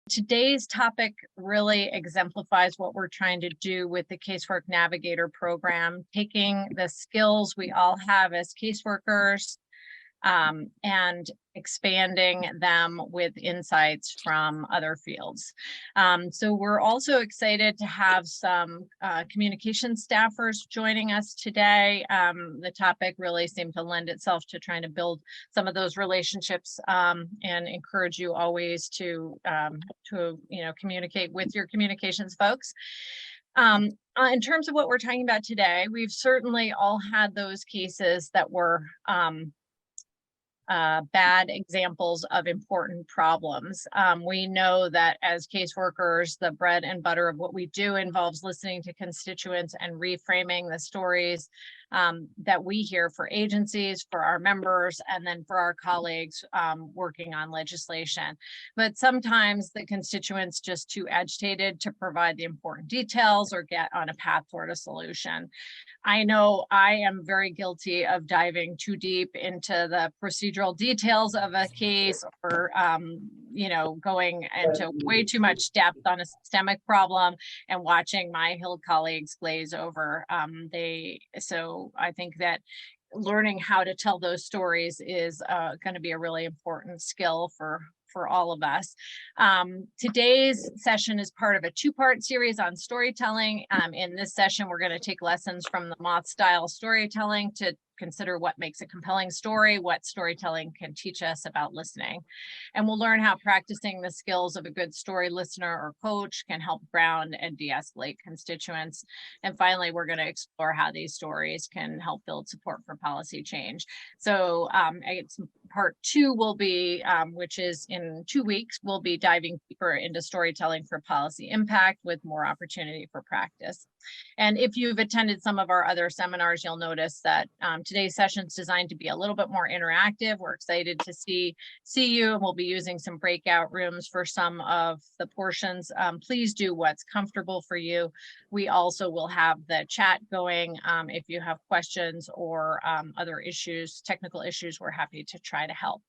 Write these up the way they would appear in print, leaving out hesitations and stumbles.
Today's topic really exemplifies what we're trying to do with the Casework Navigator program, taking the skills we all have as caseworkers and expanding them with insights from other fields. So we're also excited to have some communication staffers joining us today. The topic really seemed to lend itself to trying to build some of those relationships and encourage you always to communicate with your communications folks. In terms of what we're talking about today, we've certainly all had those cases that were bad examples of important problems. We know that as caseworkers, the bread and butter of what we do involves listening to constituents and reframing the stories that we hear for agencies, for our members, and then for our colleagues working on legislation. But sometimes the constituents just too agitated to provide the important details or get on a path toward a solution. I know I am very guilty of diving too deep into the procedural details of a case or, going into way too much depth on a systemic problem and watching my Hill colleagues glaze over. So I think that learning how to tell those stories is going to be a really important skill for all of us. Today's session is part of a two-part series on storytelling. In this session, we're going to take lessons from the Moth-style storytelling to consider what makes a compelling story, what storytelling can teach us about listening. And we'll learn how practicing the skills of a good story listener or coach can help ground and de-escalate constituents. And finally, we're going to explore how these stories can help build support for policy change. So part two will be, which is in 2 weeks, we'll be diving deeper into storytelling for policy impact with more opportunity for practice. And if you've attended some of our other seminars, you'll notice that today's session is designed to be a little bit more interactive. We're excited to see you, and we'll be using some breakout rooms for some of the portions. Please do what's comfortable for you. We also will have the chat going. If you have questions or other issues, technical issues, we're happy to try to help.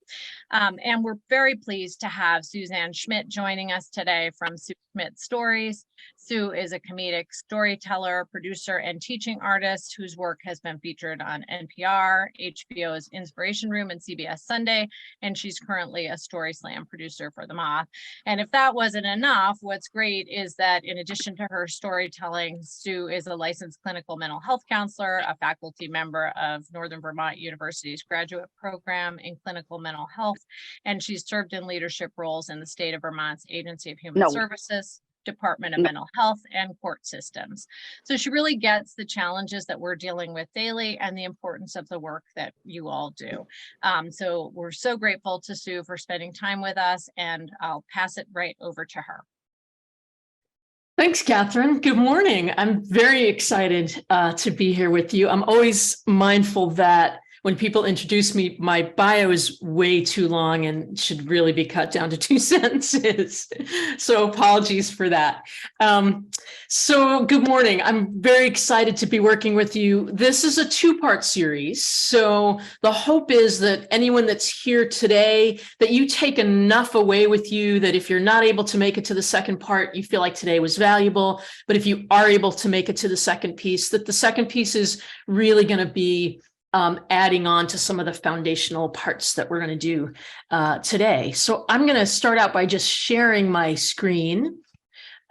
And we're very pleased to have Susanne Schmidt joining us today from Sue Schmidt Stories. Sue is a comedic storyteller, producer, and teaching artist whose work has been featured on NPR, HBO's Inspiration Room, and CBS Sunday, and she's currently a Story Slam producer for The Moth. And if that wasn't enough, what's great is that in addition to her storytelling, Sue is a licensed clinical mental health counselor, a faculty member of Northern Vermont University's graduate program in clinical mental health, and she's served in leadership roles in the state of Vermont's Agency of Human Services, Department of Mental Health, and court systems. So she really gets the challenges that we're dealing with daily and the importance of the work that you all do. So we're so grateful to Sue for spending time with us, and I'll pass it right over to her. Thanks, Katherine. Good morning. I'm very excited to be here with you. I'm always mindful that when people introduce me, my bio is way too long and should really be cut down to 2 sentences. So apologies for that. So good morning. I'm very excited to be working with you. This is a 2-part series. So the hope is that anyone that's here today, that you take enough away with you that if you're not able to make it to the second part, you feel like today was valuable. But if you are able to make it to the second piece, that the second piece is really going to be adding on to some of the foundational parts that we're going to do today. So I'm going to start out by just sharing my screen,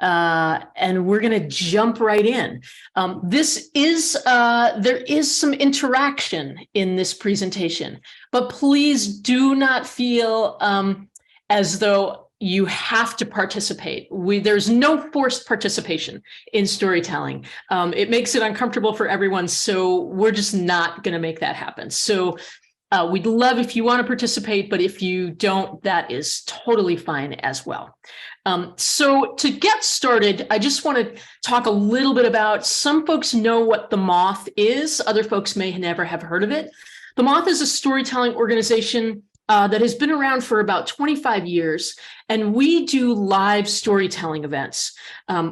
and we're going to jump right in. There is some interaction in this presentation, but please do not feel as though you have to participate. There's no forced participation in storytelling. It makes it uncomfortable for everyone, so we're just not going to make that happen. So we'd love if you want to participate, but if you don't, that is totally fine as well. So to get started, I just want to talk a little bit about, some folks know what The Moth is, other folks may never have heard of it. The Moth is a storytelling organization that has been around for about 25 years, and we do live storytelling events.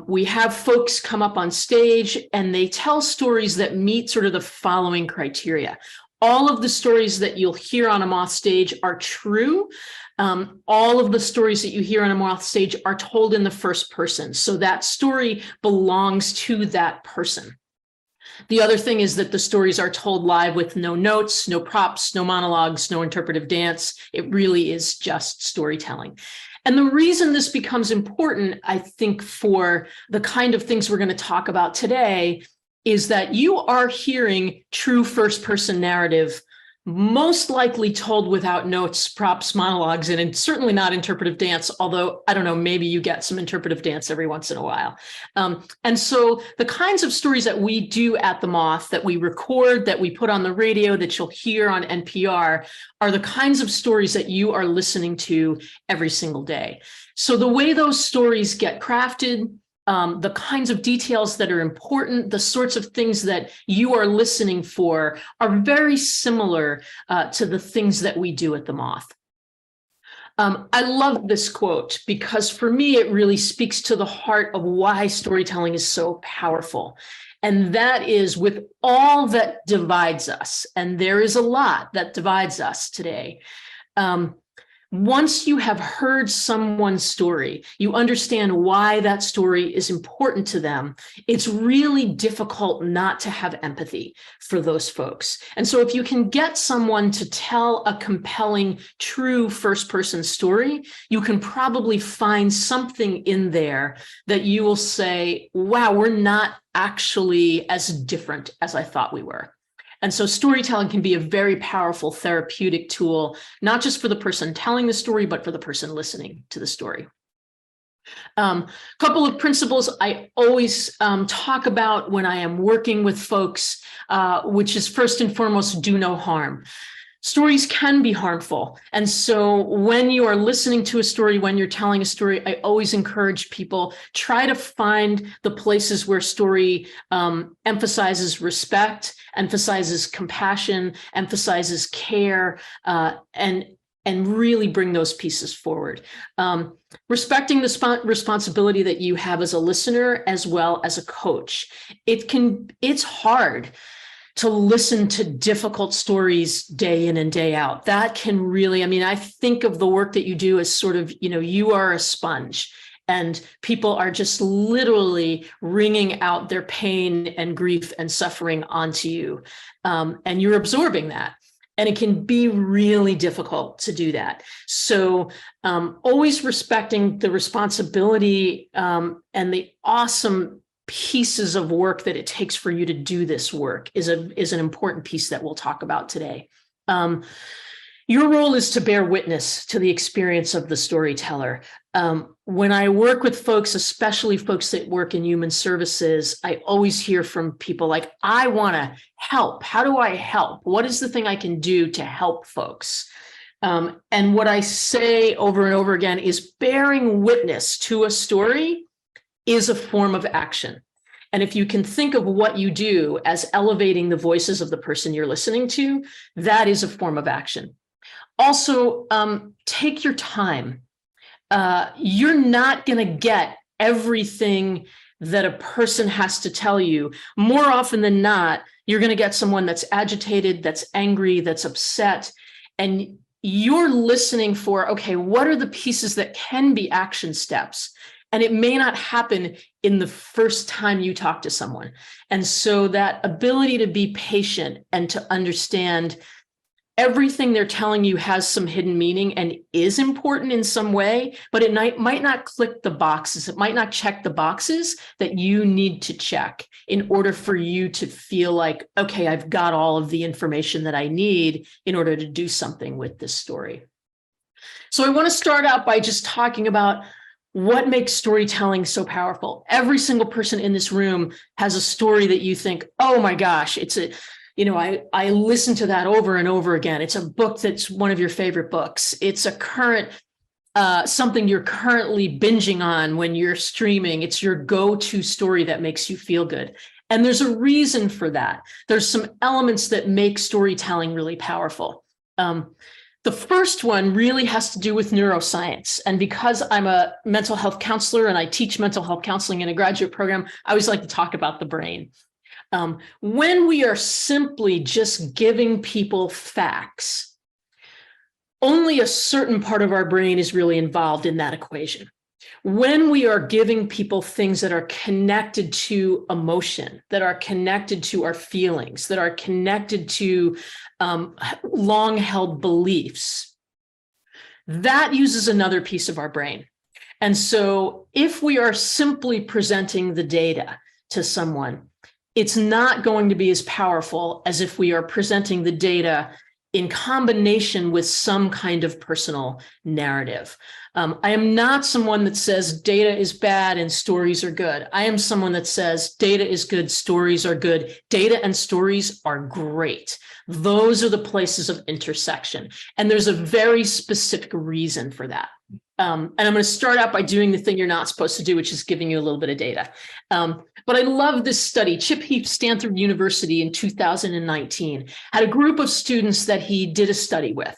We have folks come up on stage and they tell stories that meet sort of the following criteria. All of the stories that you'll hear on a Moth stage are true. All of the stories that you hear on a Moth stage are told in the first person. So that story belongs to that person. The other thing is that the stories are told live with no notes, no props, no monologues, no interpretive dance. It really is just storytelling. And the reason this becomes important, I think, for the kind of things we're going to talk about today is that you are hearing true first-person narrative, most likely told without notes, props, monologues, and certainly not interpretive dance, although, I don't know, maybe you get some interpretive dance every once in a while. And so the kinds of stories that we do at the Moth, that we record, that we put on the radio, that you'll hear on NPR, are the kinds of stories that you are listening to every single day. So the way those stories get crafted, the kinds of details that are important, the sorts of things that you are listening for are very similar to the things that we do at the Moth. I love this quote because for me, it really speaks to the heart of why storytelling is so powerful. And that is, with all that divides us, and there is a lot that divides us today, once you have heard someone's story, you understand why that story is important to them, it's really difficult not to have empathy for those folks. And so if you can get someone to tell a compelling, true first-person story, you can probably find something in there that you will say, wow, we're not actually as different as I thought we were. And so storytelling can be a very powerful therapeutic tool, not just for the person telling the story, but for the person listening to the story. Couple of principles I always talk about when I am working with folks, which is first and foremost, do no harm. Stories can be harmful. And so when you are listening to a story, when you're telling a story, I always encourage people, try to find the places where story emphasizes respect, emphasizes compassion, emphasizes care, and really bring those pieces forward. Respecting the responsibility that you have as a listener as well as a coach. It's hard to listen to difficult stories day in and day out. That can really, I mean, I think of the work that you do as sort of, you are a sponge and people are just literally wringing out their pain and grief and suffering onto you. And you're absorbing that. And it can be really difficult to do that. So always respecting the responsibility and the awesome pieces of work that it takes for you to do this work is an important piece that we'll talk about today. Your role is to bear witness to the experience of the storyteller. When I work with folks, especially folks that work in human services, I always hear from people like, I want to help. How do I help? What is the thing I can do to help folks? And what I say over and over again is bearing witness to a story is a form of action. And if you can think of what you do as elevating the voices of the person you're listening to, that is a form of action. Also, take your time. You're not going to get everything that a person has to tell you. More often than not, you're going to get someone that's agitated, that's angry, that's upset, and you're listening for, okay, what are the pieces that can be action steps? And it may not happen in the first time you talk to someone. And so that ability to be patient and to understand everything they're telling you has some hidden meaning and is important in some way, but it might not click the boxes. It might not check the boxes that you need to check in order for you to feel like, okay, I've got all of the information that I need in order to do something with this story. So I want to start out by just talking about what makes storytelling so powerful. Every single person in this room has a story that you think, oh my gosh, I listen to that over and over again. It's a book that's one of your favorite books. It's a current, something you're currently binging on when you're streaming. It's your go-to story that makes you feel good. And there's a reason for that. There's some elements that make storytelling really powerful. The first one really has to do with neuroscience. And because I'm a mental health counselor and I teach mental health counseling in a graduate program, I always like to talk about the brain. When we are simply just giving people facts, only a certain part of our brain is really involved in that equation. When we are giving people things that are connected to emotion, that are connected to our feelings, that are connected to long-held beliefs, that uses another piece of our brain. And so if we are simply presenting the data to someone, it's not going to be as powerful as if we are presenting the data in combination with some kind of personal narrative. I am not someone that says data is bad and stories are good. I am someone that says data is good, stories are good. Data and stories are great. Those are the places of intersection. And there's a very specific reason for that. And I'm going to start out by doing the thing you're not supposed to do, which is giving you a little bit of data. But I love this study. Chip Heath, Stanford University in 2019 had a group of students that he did a study with.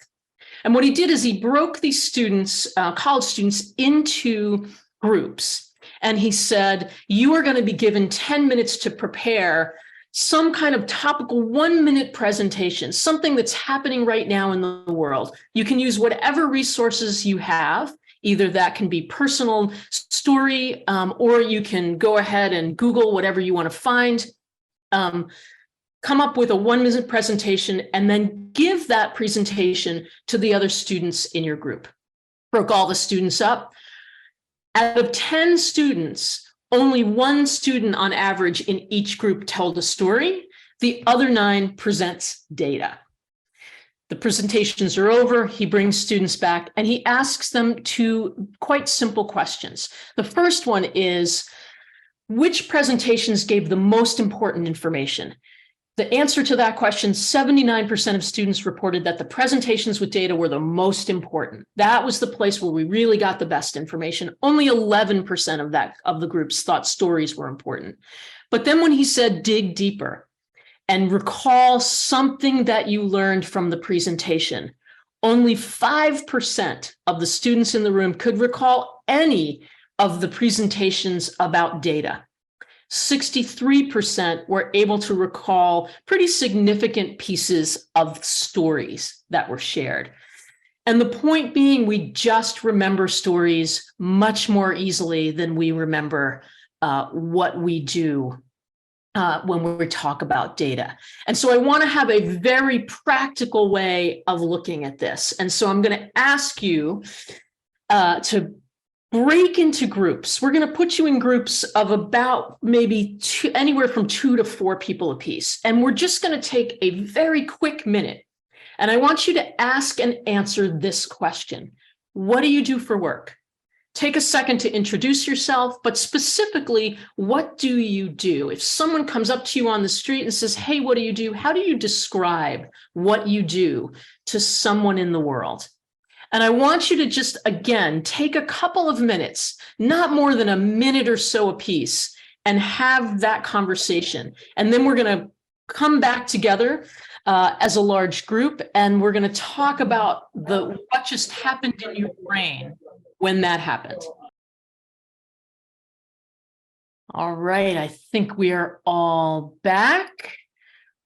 And what he did is he broke these students, college students, into groups. And he said, you are going to be given 10 minutes to prepare some kind of topical 1-minute presentation, something that's happening right now in the world. You can use whatever resources you have. Either that can be personal story, or you can go ahead and Google whatever you want to find. Come up with a 1-minute presentation and then give that presentation to the other students in your group. Broke all the students up. Out of 10 students, only 1 student on average in each group told a story. The other 9 presents data. The presentations are over. He brings students back and he asks them 2 quite simple questions. The first one is, which presentations gave the most important information? The answer to that question, 79% of students reported that the presentations with data were the most important. That was the place where we really got the best information. Only 11% of the groups thought stories were important. But then when he said dig deeper and recall something that you learned from the presentation, only 5% of the students in the room could recall any of the presentations about data. 63% were able to recall pretty significant pieces of stories that were shared. And the point being, we just remember stories much more easily than we remember what we do when we talk about data. And so I want to have a very practical way of looking at this. And so I'm going to ask you to break into groups. We're going to put you in groups of about maybe anywhere from 2 to 4 people apiece. And we're just going to take a very quick minute. And I want you to ask and answer this question. What do you do for work? Take a second to introduce yourself, but specifically, what do you do? If someone comes up to you on the street and says, hey, what do you do? How do you describe what you do to someone in the world? And I want you to just, again, take a couple of minutes, not more than a minute or so apiece, and have that conversation. And then we're going to come back together as a large group, and we're going to talk about what just happened in your brain when that happened. All right, I think we are all back.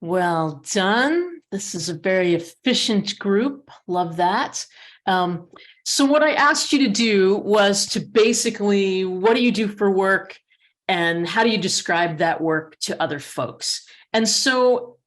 Well done. This is a very efficient group. Love that. So what I asked you to do was to basically, what do you do for work and how do you describe that work to other folks? And so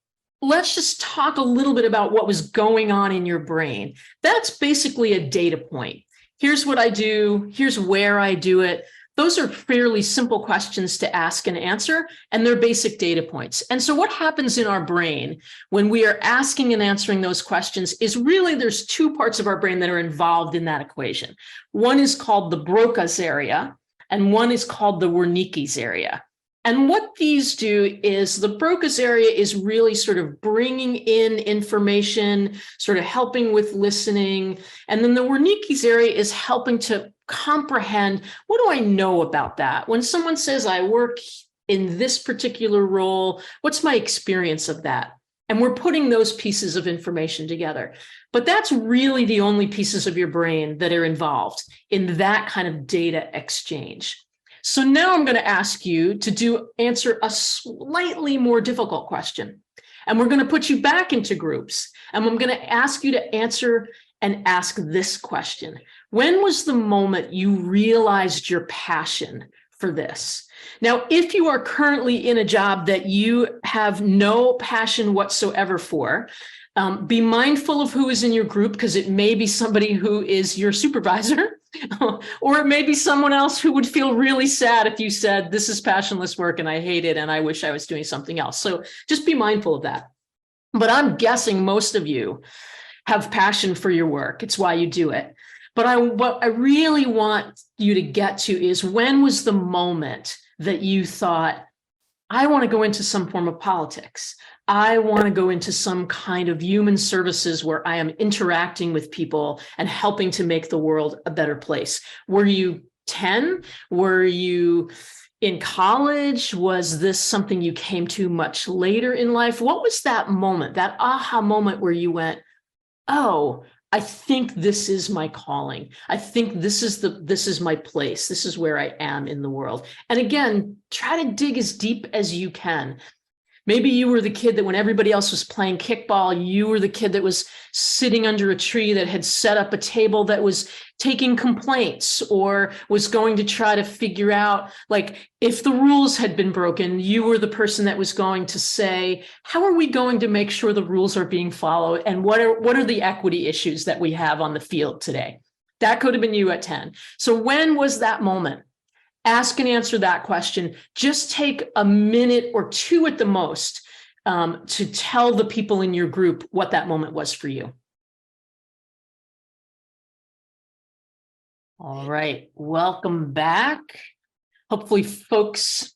let's just talk a little bit about what was going on in your brain. That's basically a data point. Here's what I do. Here's where I do it. Those are fairly simple questions to ask and answer, and they're basic data points. And so what happens in our brain when we are asking and answering those questions is really there's 2 parts of our brain that are involved in that equation. One is called the Broca's area, and one is called the Wernicke's area. And what these do is the Broca's area is really sort of bringing in information, sort of helping with listening. And then the Wernicke's area is helping to comprehend, what do I know about that? When someone says I work in this particular role, what's my experience of that? And we're putting those pieces of information together. But that's really the only pieces of your brain that are involved in that kind of data exchange. So now I'm going to ask you to answer a slightly more difficult question. And we're going to put you back into groups. And I'm going to ask you to answer and ask this question. When was the moment you realized your passion for this? Now, if you are currently in a job that you have no passion whatsoever for, be mindful of who is in your group, because it may be somebody who is your supervisor, or it may be someone else who would feel really sad if you said, this is passionless work and I hate it and I wish I was doing something else. So just be mindful of that. But I'm guessing most of you have passion for your work. It's why you do it. But what I really want you to get to is, when was the moment that you thought, I want to go into some form of politics. I want to go into some kind of human services where I am interacting with people and helping to make the world a better place. Were you 10? Were you in college? Was this something you came to much later in life? What was that moment, that aha moment where you went, oh, I think this is my calling. I think this is my place. This is where I am in the world. And again, try to dig as deep as you can. Maybe you were the kid that when everybody else was playing kickball, you were the kid that was sitting under a tree that had set up a table that was taking complaints, or was going to try to figure out, like, if the rules had been broken, you were the person that was going to say, how are we going to make sure the rules are being followed? And what are the equity issues that we have on the field today? That could have been you at 10. So when was that moment? Ask and answer that question. Just take a minute or two at the most to tell the people in your group what that moment was for you. All right, welcome back. Hopefully folks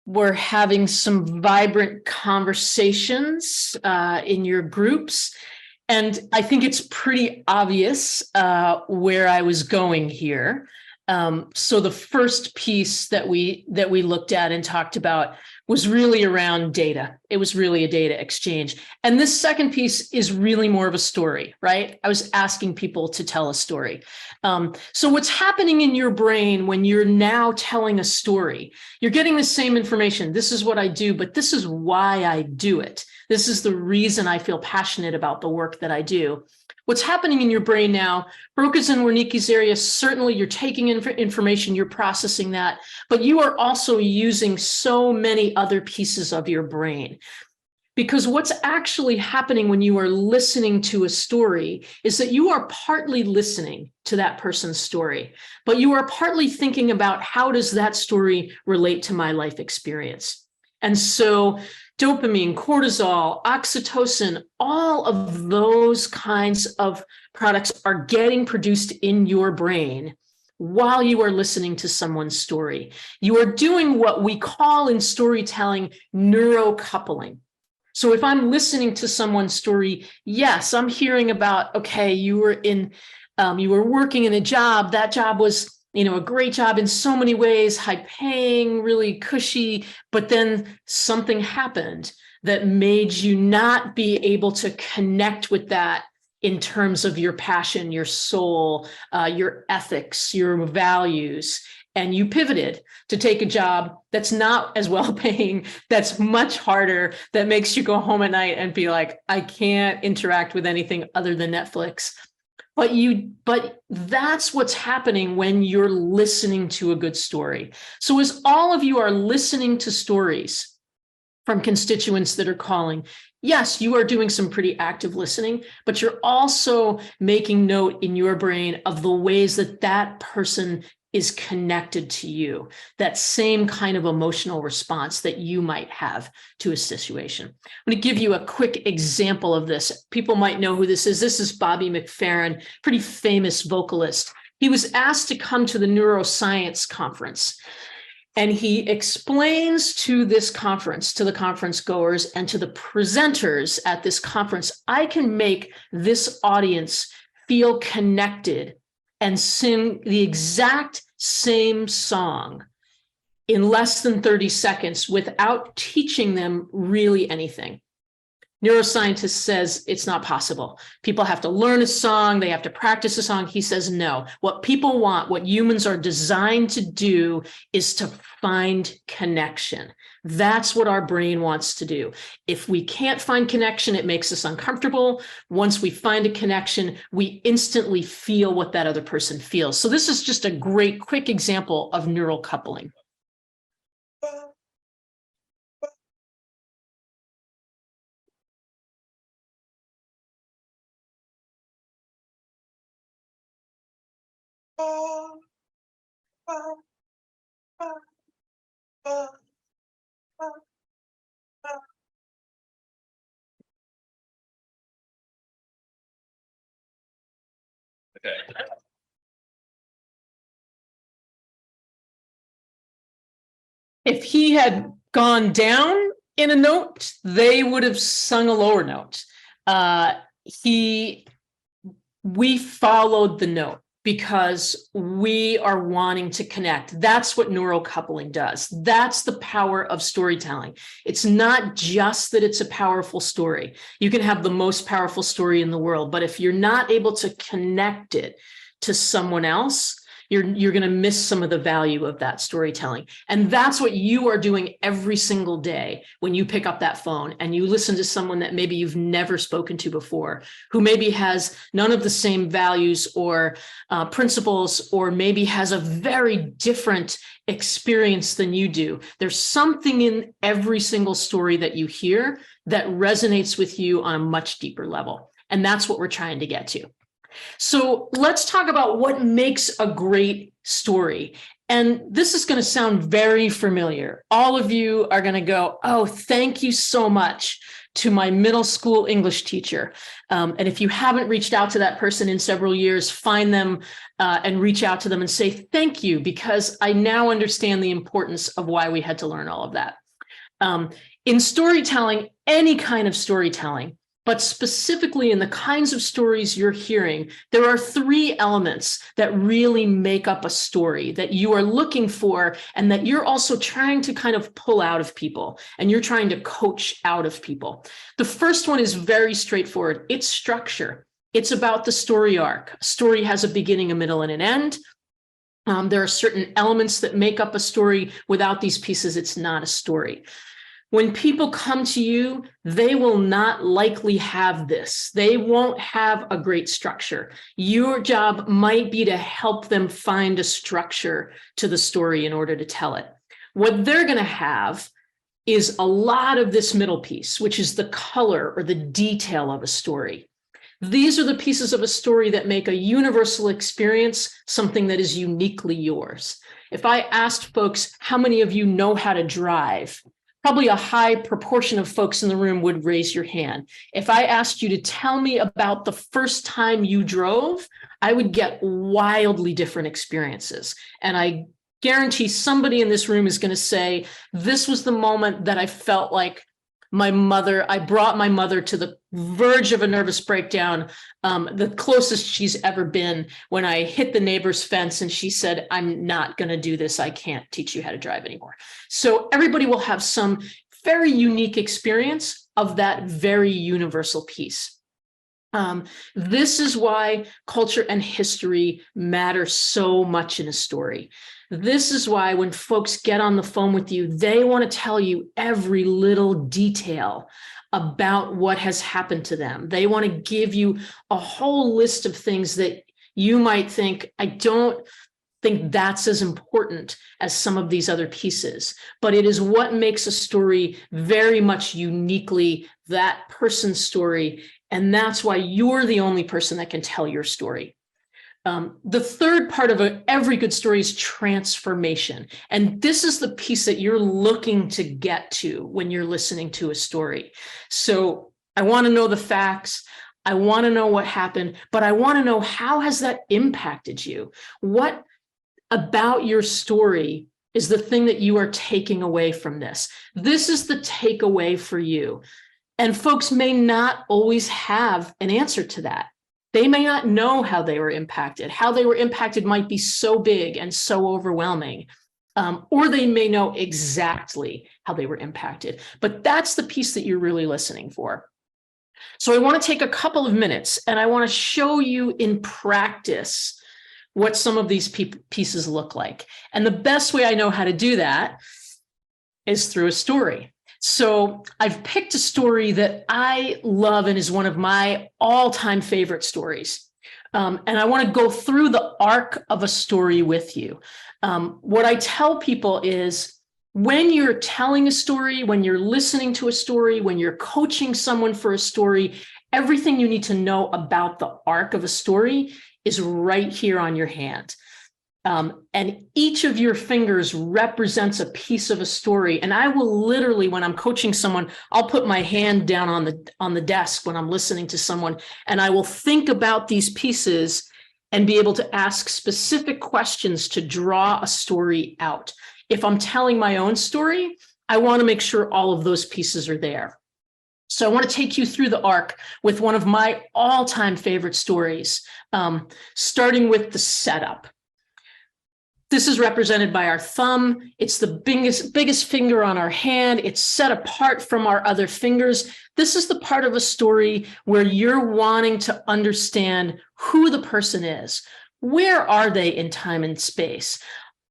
were having some vibrant conversations in your groups. And I think it's pretty obvious where I was going here. So the first piece that we looked at and talked about was really around data. It was really a data exchange. And this second piece is really more of a story, right? I was asking people to tell a story. So what's happening in your brain when you're now telling a story, you're getting the same information. This is what I do, but this is why I do it. This is the reason I feel passionate about the work that I do. What's happening in your brain now, Broca's and Wernicke's area, certainly you're taking in information, you're processing that, but you are also using so many other pieces of your brain. Because what's actually happening when you are listening to a story is that you are partly listening to that person's story, but you are partly thinking about, how does that story relate to my life experience? And so dopamine, cortisol, oxytocin, all of those kinds of products are getting produced in your brain while you are listening to someone's story. You are doing what we call in storytelling neurocoupling. So if I'm listening to someone's story, yes, I'm hearing about, okay, you were working in a job. That job was, a great job in so many ways, high paying, really cushy, but then something happened that made you not be able to connect with that in terms of your passion, your soul, your ethics, your values. And you pivoted to take a job that's not as well paying, that's much harder, that makes you go home at night and be like, I can't interact with anything other than Netflix. But that's what's happening when you're listening to a good story. So as all of you are listening to stories from constituents that are calling, yes, you are doing some pretty active listening, but you're also making note in your brain of the ways that that person is connected to you, that same kind of emotional response that you might have to a situation. I'm going to give you a quick example of this. People might know who this is. This is Bobby McFerrin, pretty famous vocalist. He was asked to come to the neuroscience conference, and he explains to this conference, to the conference goers and to the presenters at this conference, I can make this audience feel connected and sing the exact same song in less than 30 seconds without teaching them really anything. Neuroscientist says it's not possible. People have to learn a song, they have to practice a song. He says no. What people want, what humans are designed to do, is to find connection. That's what our brain wants to do. If we can't find connection, it makes us uncomfortable. Once we find a connection, we instantly feel what that other person feels. So this is just a great quick example of neural coupling. Okay. If he had gone down in a note, they would have sung a lower note. We followed the note because we are wanting to connect. That's what neural coupling does. That's the power of storytelling. It's not just that it's a powerful story. You can have the most powerful story in the world, but if you're not able to connect it to someone else, you're going to miss some of the value of that storytelling. And that's what you are doing every single day when you pick up that phone and you listen to someone that maybe you've never spoken to before, who maybe has none of the same values or principles, or maybe has a very different experience than you do. There's something in every single story that you hear that resonates with you on a much deeper level. And that's what we're trying to get to. So let's talk about what makes a great story. And this is going to sound very familiar. All of you are going to go, oh, thank you so much to my middle school English teacher. And if you haven't reached out to that person in several years, find them and reach out to them and say, thank you, because I now understand the importance of why we had to learn all of that. In storytelling, any kind of storytelling, but specifically in the kinds of stories you're hearing, there are three elements that really make up a story that you are looking for and that you're also trying to kind of pull out of people and you're trying to coach out of people. The first one is very straightforward. It's structure. It's about the story arc. A story has a beginning, a middle, and an end. There are certain elements that make up a story. Without these pieces, it's not a story. When people come to you, they will not likely have this. They won't have a great structure. Your job might be to help them find a structure to the story in order to tell it. What they're going to have is a lot of this middle piece, which is the color or the detail of a story. These are the pieces of a story that make a universal experience something that is uniquely yours. If I asked folks, how many of you know how to drive? Probably a high proportion of folks in the room would raise your hand. If I asked you to tell me about the first time you drove, I would get wildly different experiences. And I guarantee somebody in this room is going to say, this was the moment that I felt like I brought my mother to the verge of a nervous breakdown, the closest she's ever been, when I hit the neighbor's fence and she said, I'm not going to do this. I can't teach you how to drive anymore. So everybody will have some very unique experience of that very universal piece. This is why culture and history matter so much in a story. This is why when folks get on the phone with you, they want to tell you every little detail about what has happened to them. They want to give you a whole list of things that you might think, I don't think that's as important as some of these other pieces, but it is what makes a story very much uniquely that person's story. And that's why you're the only person that can tell your story. The third part of every good story is transformation. And this is the piece that you're looking to get to when you're listening to a story. So I want to know the facts. I want to know what happened, but I want to know, how has that impacted you? What about your story is the thing that you are taking away from this? This is the takeaway for you. And folks may not always have an answer to that. They may not know how they were impacted. How they were impacted might be so big and so overwhelming, or they may know exactly how they were impacted. But that's the piece that you're really listening for. So I want to take a couple of minutes and I want to show you in practice what some of these pieces look like. And the best way I know how to do that is through a story. So I've picked a story that I love and is one of my all-time favorite stories. And I want to go through the arc of a story with you. What I tell people is, when you're telling a story, when you're listening to a story, when you're coaching someone for a story, everything you need to know about the arc of a story is right here on your hand. And each of your fingers represents a piece of a story. And I will literally, when I'm coaching someone, I'll put my hand down on the desk when I'm listening to someone, and I will think about these pieces and be able to ask specific questions to draw a story out. If I'm telling my own story, I want to make sure all of those pieces are there. So I want to take you through the arc with one of my all-time favorite stories, starting with the setup. This is represented by our thumb. It's the biggest finger on our hand. It's set apart from our other fingers. This is the part of a story where you're wanting to understand who the person is. Where are they in time and space?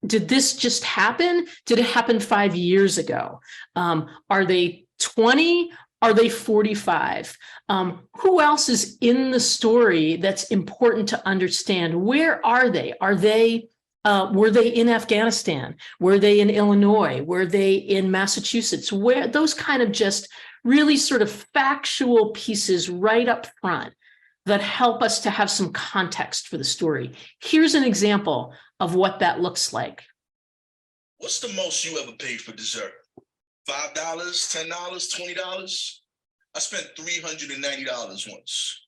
Did this just happen? Did it happen 5 years ago? Are they 20? Are they 45? Who else is in the story that's important to understand? Where are they? Were they in Afghanistan? Were they in Illinois? Were they in Massachusetts? Where those kind of just really sort of factual pieces right up front that help us to have some context for the story. Here's an example of what that looks like. What's the most you ever paid for dessert? $5, $10, $20? I spent $390 once.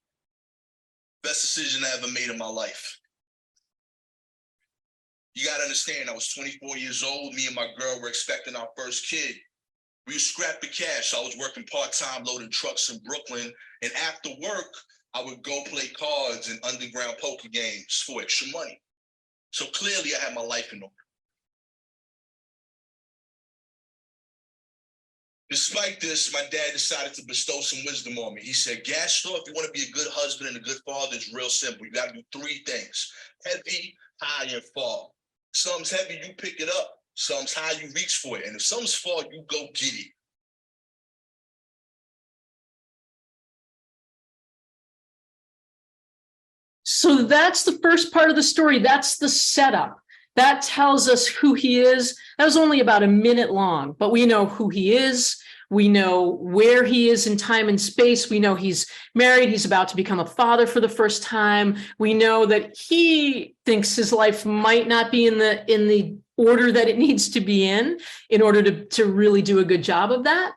Best decision I ever made in my life. You got to understand, I was 24 years old. Me and my girl were expecting our first kid. We scrapped the cash. I was working part-time loading trucks in Brooklyn. And after work, I would go play cards and underground poker games for extra money. So clearly I had my life in order. Despite this, my dad decided to bestow some wisdom on me. He said, Gaston, if you want to be a good husband and a good father, it's real simple. You got to do 3 things: heavy, high, and fall. Some's heavy, you pick it up. Some's high, you reach for it. And if some's fall, you go get it. So that's the first part of the story. That's the setup. That tells us who he is. That was only about a minute long, but we know who he is. We know where he is in time and space. We know he's married. He's about to become a father for the first time. We know that he thinks his life might not be in the order that it needs to be in order to really do a good job of that.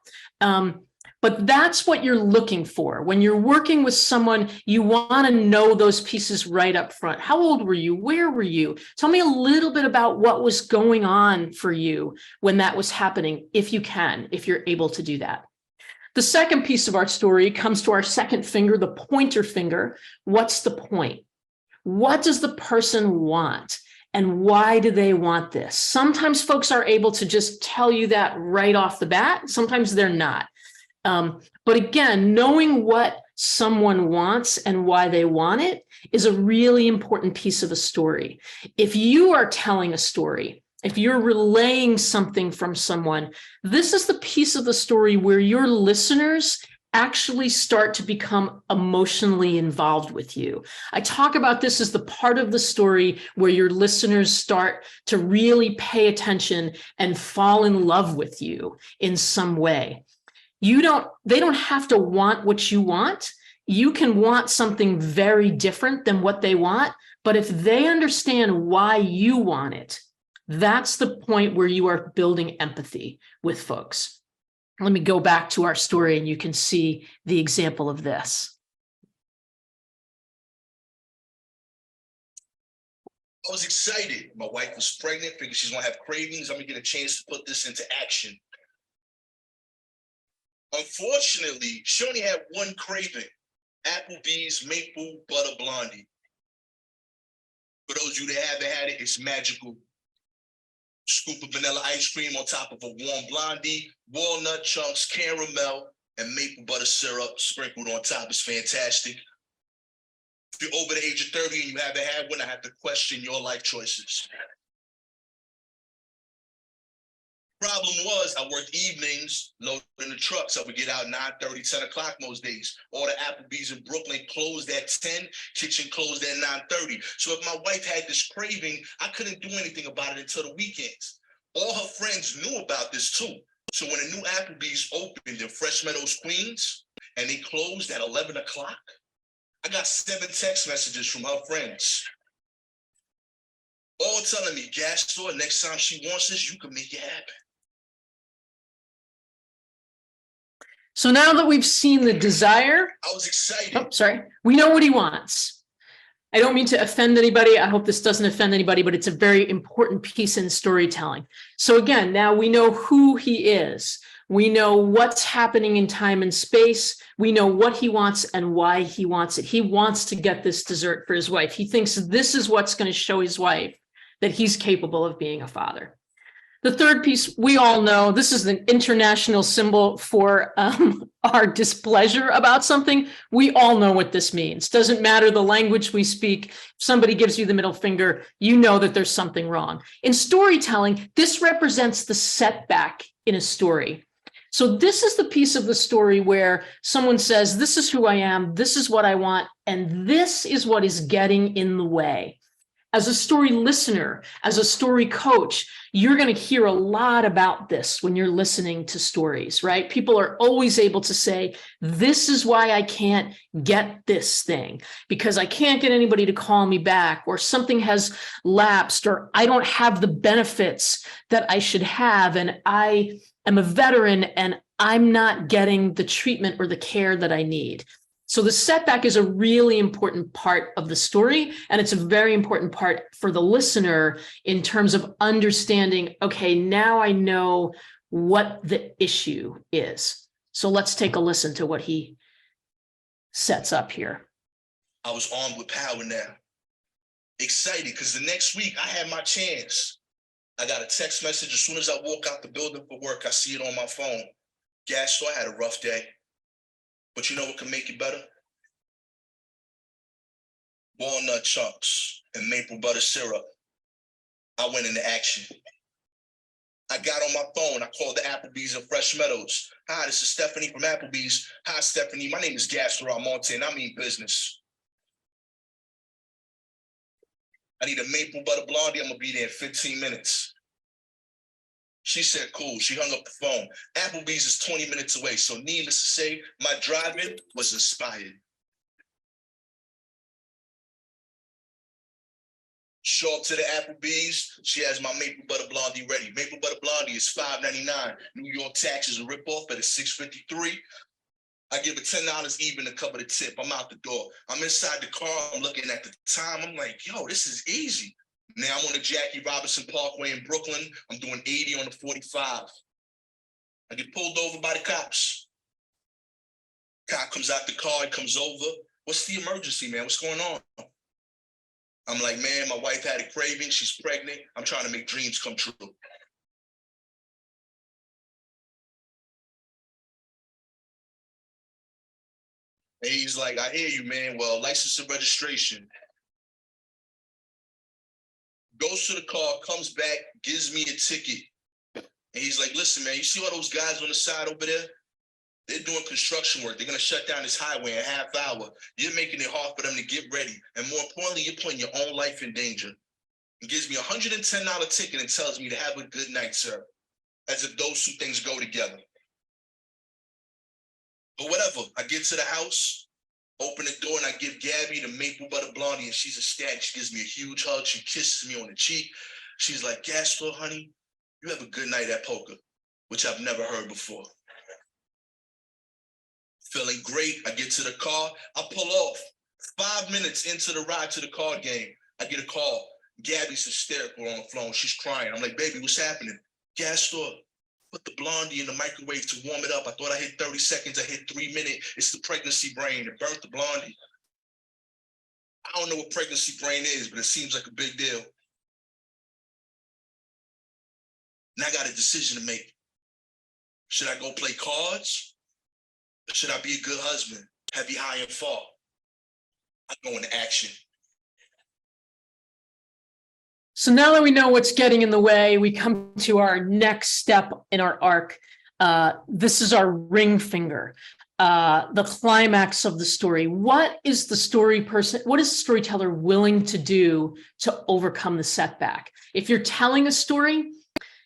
But that's what you're looking for. When you're working with someone, you want to know those pieces right up front. How old were you? Where were you? Tell me a little bit about what was going on for you when that was happening, if you can, if you're able to do that. The second piece of our story comes to our second finger, the pointer finger. What's the point? What does the person want? And why do they want this? Sometimes folks are able to just tell you that right off the bat. Sometimes they're not. But again, knowing what someone wants and why they want it is a really important piece of a story. If you are telling a story, if you're relaying something from someone, this is the piece of the story where your listeners actually start to become emotionally involved with you. I talk about this as the part of the story where your listeners start to really pay attention and fall in love with you in some way. They don't have to want what you want. You can want something very different than what they want, but if they understand why you want it, that's the point where you are building empathy with folks. Let me go back to our story and you can see the example of this. I was excited. My wife was pregnant, figured she's gonna have cravings. I'm gonna get a chance to put this into action. Unfortunately, she only had one craving: Applebee's Maple Butter Blondie. For those of you that haven't had it, it's magical. Scoop of vanilla ice cream on top of a warm blondie, walnut chunks, caramel, and maple butter syrup sprinkled on top is fantastic. If you're over the age of 30 and you haven't had one, I have to question your life choices. Problem was, I worked evenings, loading the trucks. I would get out 9:30, 10 o'clock most days. All the Applebee's in Brooklyn closed at 10, kitchen closed at 9:30. So if my wife had this craving, I couldn't do anything about it until the weekends. All her friends knew about this too. So when a new Applebee's opened in Fresh Meadows, Queens, and they closed at 11 o'clock, I got 7 text messages from her friends, all telling me, gas store, next time she wants this, you can make it happen. So now that we've seen the desire, I was excited. oh, sorry, we know what he wants. I don't mean to offend anybody. I hope this doesn't offend anybody, but it's a very important piece in storytelling. So again, now we know who he is. We know what's happening in time and space. We know what he wants and why he wants it. He wants to get this dessert for his wife. He thinks this is what's going to show his wife that he's capable of being a father. The third piece, we all know, this is an international symbol for our displeasure about something. We all know what this means. Doesn't matter the language we speak. If somebody gives you the middle finger, you know that there's something wrong. In storytelling, this represents the setback in a story. So this is the piece of the story where someone says, this is who I am, this is what I want, and this is what is getting in the way. As a story listener, as a story coach, you're going to hear a lot about this when you're listening to stories, right? People are always able to say, this is why I can't get this thing, because I can't get anybody to call me back, or something has lapsed, or I don't have the benefits that I should have, and I am a veteran and I'm not getting the treatment or the care that I need. So the setback is a really important part of the story, and it's a very important part for the listener in terms of understanding, okay, now I know what the issue is. So let's take a listen to what he sets up here. I was armed with power now. Excited, because the next week I had my chance. I got a text message as soon as I walk out the building for work. I see it on my phone. Gas store, I had a rough day. But you know what can make it better? Walnut chunks and maple butter syrup. I went into action. I got on my phone. I called the Applebee's in Fresh Meadows. Hi, this is Stephanie from Applebee's. Hi, Stephanie. My name is Gaston Almonte, and I mean business. I need a maple butter blondie. I'm going to be there in 15 minutes. She said, cool. She hung up the phone. Applebee's is 20 minutes away. So needless to say, my driving was inspired. Show up to the Applebee's. She has my maple butter blondie ready. Maple butter blondie is $5.99. New York taxes a ripoff, but it's $6.53. I give her $10 even to cover the tip. I'm out the door. I'm inside the car. I'm looking at the time. I'm like, yo, this is easy. Now I'm on the Jackie Robinson Parkway in Brooklyn. I'm doing 80 on the 45. I get pulled over by the cops. Cop comes out the car, he comes over. What's the emergency, man? What's going on? I'm like, man, my wife had a craving. She's pregnant. I'm trying to make dreams come true. And he's like, I hear you, man. Well, license and registration. Goes to the car, comes back, gives me a ticket. And he's like, listen, man, you see all those guys on the side over there? They're doing construction work. They're going to shut down this highway in a half hour. You're making it hard for them to get ready. And more importantly, you're putting your own life in danger. He gives me a $110 ticket and tells me to have a good night, sir. As if those two things go together. But whatever, I get to the house, open the door, and I give Gabby the maple butter blondie, and she's ecstatic. She gives me a huge hug. She kisses me on the cheek. She's like, Gaston, honey, you have a good night at poker, which I've never heard before. Feeling great, I get to the car, I pull off. 5 minutes into the ride to the card game, I get a call. Gabby's hysterical on the phone. She's crying. I'm like, baby, what's happening? Gaston, put the blondie in the microwave to warm it up. I thought I hit 30 seconds. I hit 3 minutes. It's the pregnancy brain. It burnt the blondie. I don't know what pregnancy brain is, but it seems like a big deal. Now I got a decision to make. Should I go play cards Should I be a good husband? Heavy, high, and far. I go into action. So now that we know what's getting in the way, we come to our next step in our arc. This is our ring finger, the climax of the story. What is the storyteller willing to do to overcome the setback? If you're telling a story,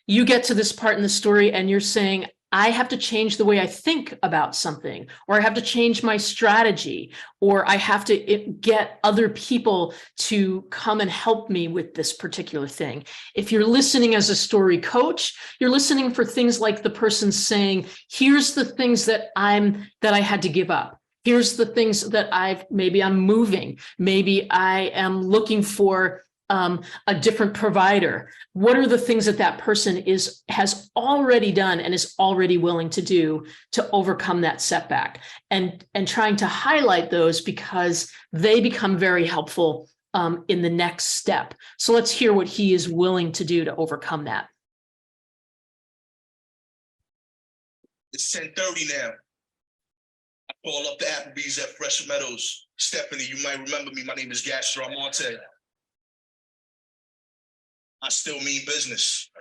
you get to this part in the story and you're saying, I have to change the way I think about something, or I have to change my strategy, or I have to get other people to come and help me with this particular thing. If you're listening as a story coach, you're listening for things like the person saying, here's the things that I had to give up. Here's the things that maybe I'm moving. Maybe I am looking for a different provider. What are the things that person has already done and is already willing to do to overcome that setback, and trying to highlight those because they become very helpful in the next step. So let's hear what he is willing to do to overcome that. It's 10:30 now. I call up the Applebee's at Fresh Meadows. Stephanie, you might remember me. My name is Gastro Monte. I still mean business.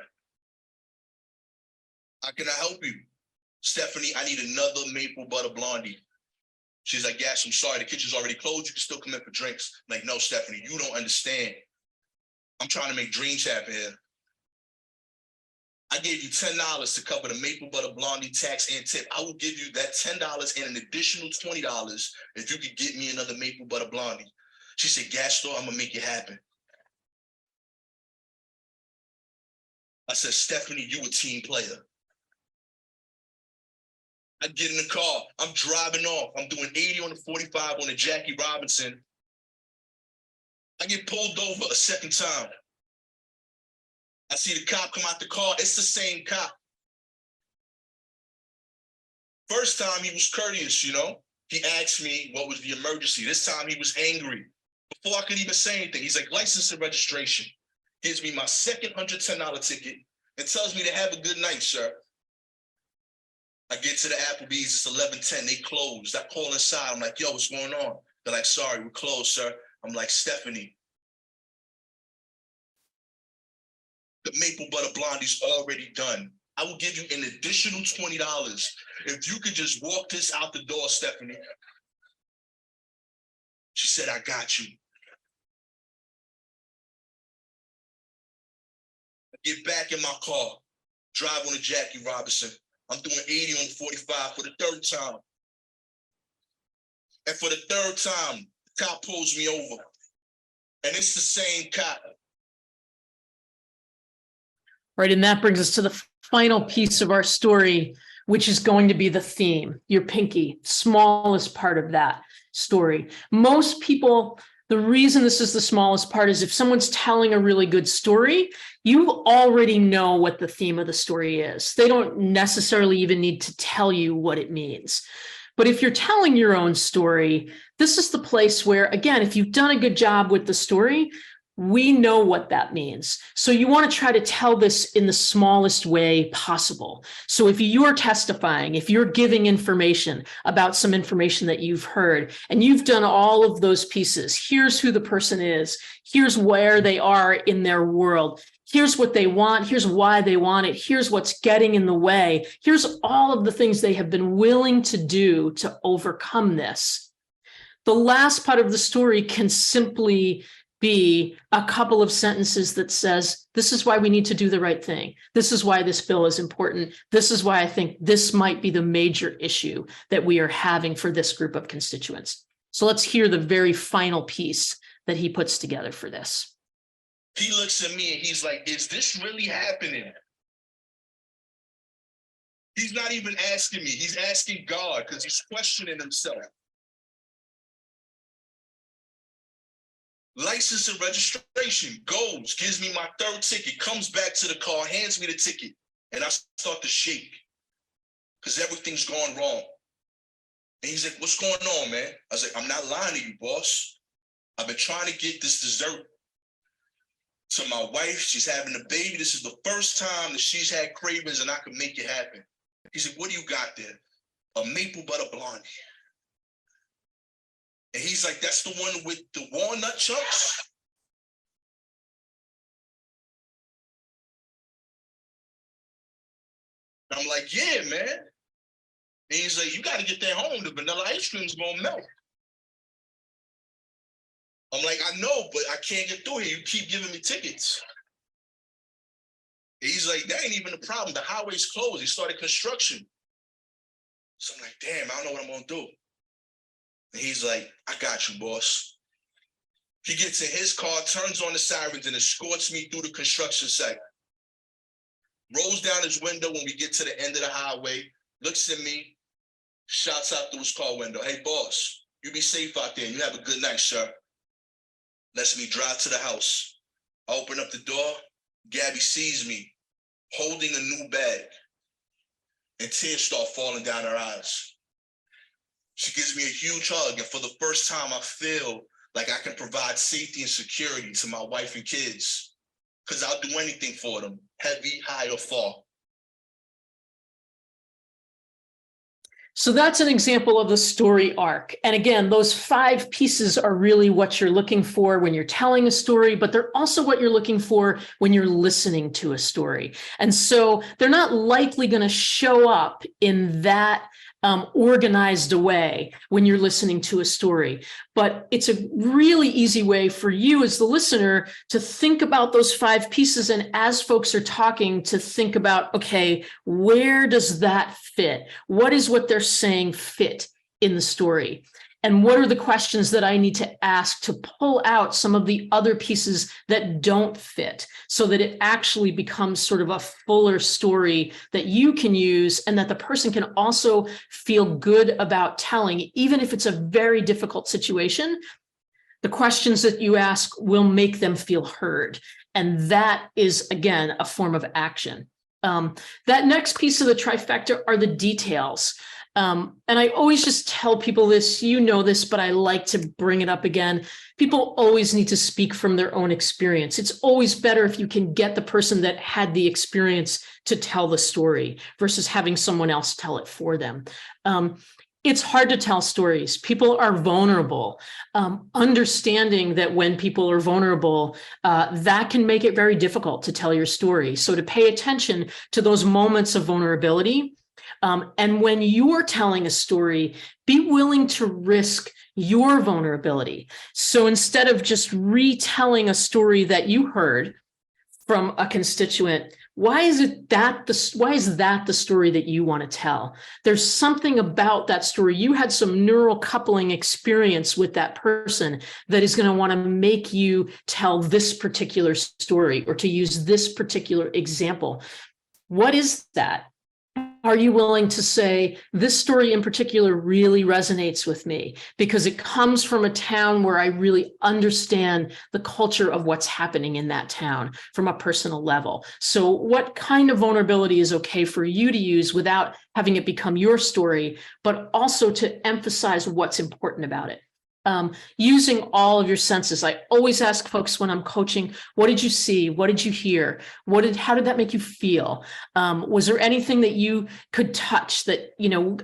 How can I help you? Stephanie, I need another maple butter blondie. She's like, yes, I'm sorry, the kitchen's already closed. You can still come in for drinks. I'm like, no, Stephanie, you don't understand. I'm trying to make dreams happen here. I gave you $10 to cover the maple butter blondie tax and tip. I will give you that $10 and an additional $20 if you could get me another maple butter blondie. She said, Gaston, I'm gonna make it happen. I said, Stephanie, you a team player. I get in the car. I'm driving off. I'm doing 80 on the 45 on the Jackie Robinson. I get pulled over a second time. I see the cop come out the car. It's the same cop. First time he was courteous, you know. He asked me what was the emergency. This time he was angry. Before I could even say anything, he's like, license and registration. Gives me my second $110 ticket and tells me to have a good night, sir. I get to the Applebee's, it's 11:10, they closed. I call inside, I'm like, yo, what's going on? They're like, sorry, we're closed, sir. I'm like, Stephanie, the maple butter blondie's already done. I will give you an additional $20 if you could just walk this out the door, Stephanie. She said, I got you. Get back in my car, drive on the Jackie Robinson. I'm doing 80 on the 45 for the third time. And for the third time, the cop pulls me over. And it's the same cop. Right, and that brings us to the final piece of our story, which is going to be the theme, your pinky, smallest part of that story. Most people, the reason this is the smallest part is if someone's telling a really good story, you already know what the theme of the story is. They don't necessarily even need to tell you what it means. But if you're telling your own story, this is the place where, again, if you've done a good job with the story, we know what that means. So you want to try to tell this in the smallest way possible. So if you're testifying, if you're giving information about some information that you've heard, and you've done all of those pieces, here's who the person is, here's where they are in their world, here's what they want, here's why they want it, here's what's getting in the way, here's all of the things they have been willing to do to overcome this. The last part of the story can simply be a couple of sentences that says, this is why we need to do the right thing. This is why this bill is important. This is why I think this might be the major issue that we are having for this group of constituents. So let's hear the very final piece that he puts together for this. He looks at me and he's like, is this really happening? He's not even asking me. He's asking God because he's questioning himself. License and registration, goes, gives me my third ticket, comes back to the car, hands me the ticket, and I start to shake because everything's gone wrong. And he's like, what's going on, man? I was like, I'm not lying to you, boss. I've been trying to get this dessert to my wife. She's having a baby. This is the first time that she's had cravings and I can make it happen. He's like, what do you got there? a maple butter blondie. And he's like, that's the one with the walnut chunks? I'm like, yeah, man. And he's like, you got to get that home. The vanilla ice cream's going to melt. I'm like, I know, but I can't get through here. You keep giving me tickets. And he's like, that ain't even the problem. The highway's closed. He started construction. So I'm like, damn, I don't know what I'm going to do. And he's like, I got you, boss. He gets in his car, turns on the sirens, and escorts me through the construction site. Rolls down his window when we get to the end of the highway, looks at me, shouts out through his car window, hey, boss, you be safe out there. You have a good night, sir. Lets me drive to the house. I open up the door. Gabby sees me holding a new bag, and tears start falling down her eyes. She gives me a huge hug, and for the first time, I feel like I can provide safety and security to my wife and kids, because I'll do anything for them, heavy, high, or far. So that's an example of the story arc. And again, those 5 pieces are really what you're looking for when you're telling a story, but they're also what you're looking for when you're listening to a story. And so they're not likely going to show up in that organized a way when you're listening to a story. But it's a really easy way for you as the listener to think about those 5 pieces. And as folks are talking, to think about, okay, where does that fit? What is what they're saying fit in the story? And what are the questions that I need to ask to pull out some of the other pieces that don't fit, so that it actually becomes sort of a fuller story that you can use and that the person can also feel good about telling, even if it's a very difficult situation. The questions that you ask will make them feel heard. And that is, again, a form of action. That next piece of the trifecta are the details. And I always just tell people this, you know this, but I like to bring it up again. People always need to speak from their own experience. It's always better if you can get the person that had the experience to tell the story versus having someone else tell it for them. It's hard to tell stories. People are vulnerable. Understanding that when people are vulnerable, that can make it very difficult to tell your story. So to pay attention to those moments of vulnerability. And when you're telling a story, be willing to risk your vulnerability. So instead of just retelling a story that you heard from a constituent, why is that the story that you want to tell? There's something about that story. You had some neural coupling experience with that person that is going to want to make you tell this particular story or to use this particular example. What is that? Are you willing to say, this story in particular really resonates with me because it comes from a town where I really understand the culture of what's happening in that town from a personal level? So what kind of vulnerability is okay for you to use without having it become your story, but also to emphasize what's important about it? Using all of your senses. I always ask folks when I'm coaching, what did you see? What did you hear? How did that make you feel? Was there anything that you could touch that,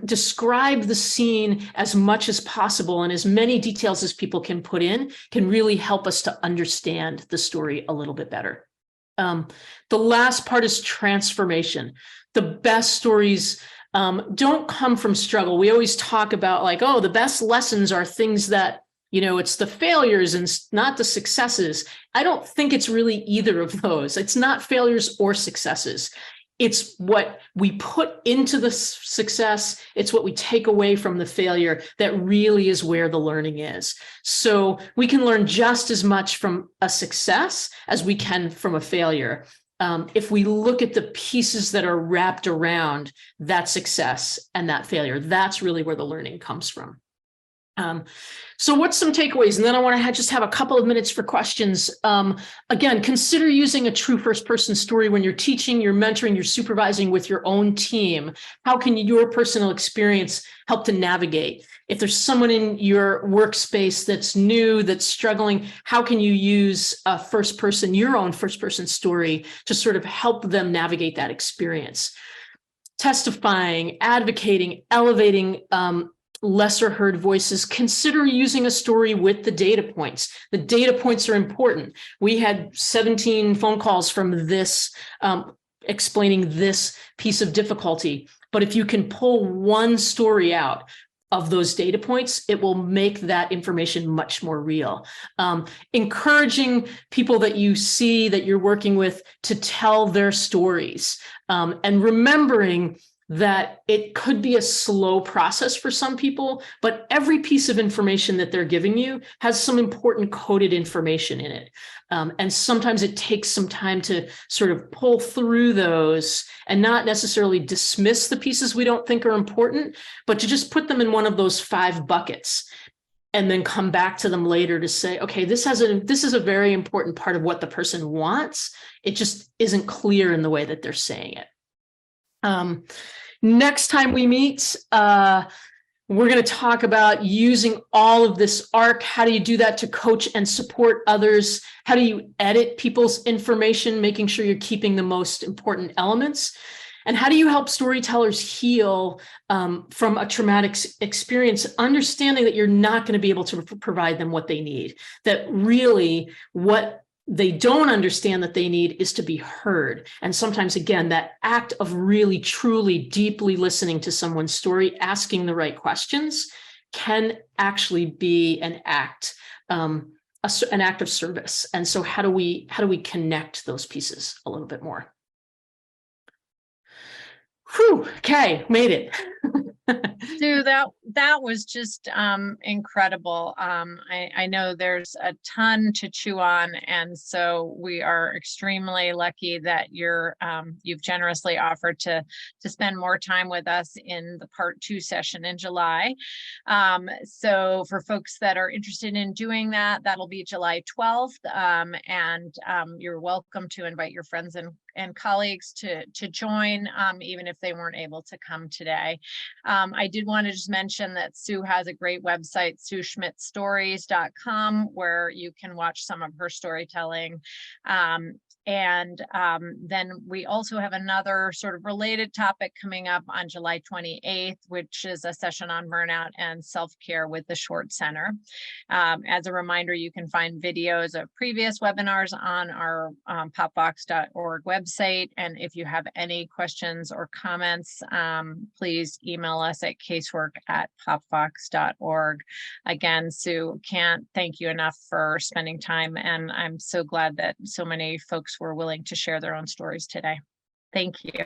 describe the scene as much as possible, and as many details as people can put in can really help us to understand the story a little bit better. The last part is transformation. The best stories don't come from struggle. We always talk about the best lessons are things that, it's the failures and not the successes. I don't think it's really either of those. It's not failures or successes. It's what we put into the success. It's what we take away from the failure that really is where the learning is. So we can learn just as much from a success as we can from a failure. If we look at the pieces that are wrapped around that success and that failure, that's really where the learning comes from. So what's some takeaways? And then I want to just have a couple of minutes for questions. Again, consider using a true first-person story when you're teaching, you're mentoring, you're supervising with your own team. How can your personal experience help to navigate? If there's someone in your workspace that's new, that's struggling, how can you use your own first-person story to sort of help them navigate that experience? testifying, advocating, elevating lesser heard voices, consider using a story with the data points. The data points are important. We had 17 phone calls from this explaining this piece of difficulty. But if you can pull one story out of those data points, it will make that information much more real. Encouraging people that you see that you're working with to tell their stories, and remembering that it could be a slow process for some people, but every piece of information that they're giving you has some important coded information in it. And sometimes it takes some time to sort of pull through those and not necessarily dismiss the pieces we don't think are important, but to just put them in one of those 5 buckets and then come back to them later to say, okay, this is a very important part of what the person wants. It just isn't clear in the way that they're saying it. Next time we meet, we're going to talk about using all of this arc. How do you do that to coach and support others? How do you edit people's information, making sure you're keeping the most important elements? And how do you help storytellers heal from a traumatic experience, understanding that you're not going to be able to provide them what they need, that really what they don't understand that they need is to be heard. And sometimes, again, that act of really, truly, deeply listening to someone's story, asking the right questions, can actually be an act of service. And so how do we connect those pieces a little bit more? Whew, okay, made it. Sue, that was just incredible. I know there's a ton to chew on, and so we are extremely lucky that you've generously offered to spend more time with us in the part 2 session in July. So for folks that are interested in doing that, that'll be July 12th, and you're welcome to invite your friends and colleagues to join, even if they weren't able to come today. I did want to just mention that Sue has a great website, SueSchmidtStories.com, where you can watch some of her storytelling. And then we also have another sort of related topic coming up on July 28th, which is a session on burnout and self-care with the Short Center. As a reminder, you can find videos of previous webinars on our popvox.org website. And if you have any questions or comments, please email us at casework@popvox.org. Again, Sue, can't thank you enough for spending time. And I'm so glad that so many folks were willing to share their own stories today. Thank you.